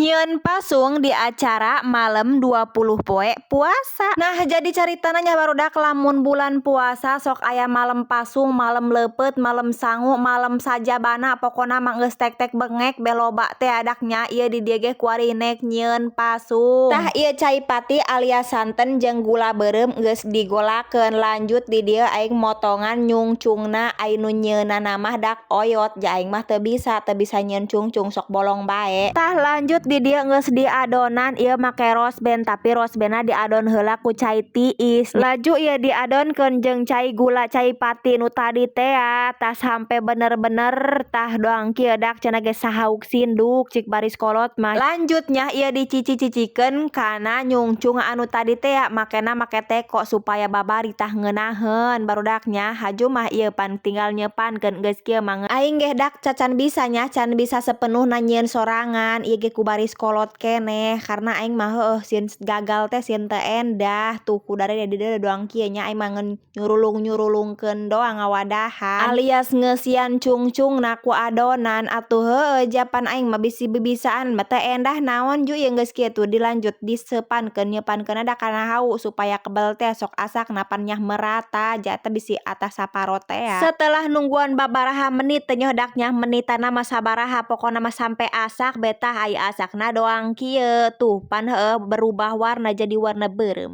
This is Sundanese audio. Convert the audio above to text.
Nyieun pasung di acara malam 20 poe puasa. Nah jadi caritana nya barudak lamun bulan puasa sok aya malam pasung, malam leupet, malam sangu, malam sajabana, pokona mah geus tek-tek bengek beloba teh adaknya ieu di dieu ge kuarinek nyieun pasung. Tah ieu cai pati alias santen jeung gula beureum geus digolakeun. Lanjut di dieu aing motongan nyungcungna anu nyieunana mah dak oyot, ja aing mah teu bisa nyieun cungcung sok bolong bae. Tah lanjut di dia geus diadonan ieu make rosben, tapi rosbenna diadon heula ku cai tiis. Laju ieu diadonkeun jeung cai gula cai pati nu tadi teh tah sampe bener-bener tah doang kieu dak cenah ge sahauk sinduk cik baris kolot mah. Lanjutnya ieu dicici-cicikeun kana nyungcung anu tadi teh makena make teko supaya babari tah ngeunaheun barudaknya. Haju mah ieu pan tinggal nyeupankeun geus kieu mah aing ge dak cacan bisa nya can bisa sepenuhna nyieun sorangan ieu ge ku baris kolot keneh karena aing mah heueuh sieun gagal teh sieun teu endah tuh kudari di dieu doang kieu nya aing mah nyurulungkeun doang ngawadahan alias ngeusian cungcungna ku adonan atuh heueuh japan aing mah bisi-bibisaan mah teu endah naon ju ieu geus kieu tuh dilanjut diseupankeun nyeupankeun da kana hau supaya kebal teh sok asakna pan nyah merata ja teh bisi atas saparot teh. Setelah nungguan babaraha menit teh nyoh dak nyah menitana mah sabaraha pokona mah sampai asak betah aya asakna doang kieu tuh pan heueuh berubah warna jadi warna beureum.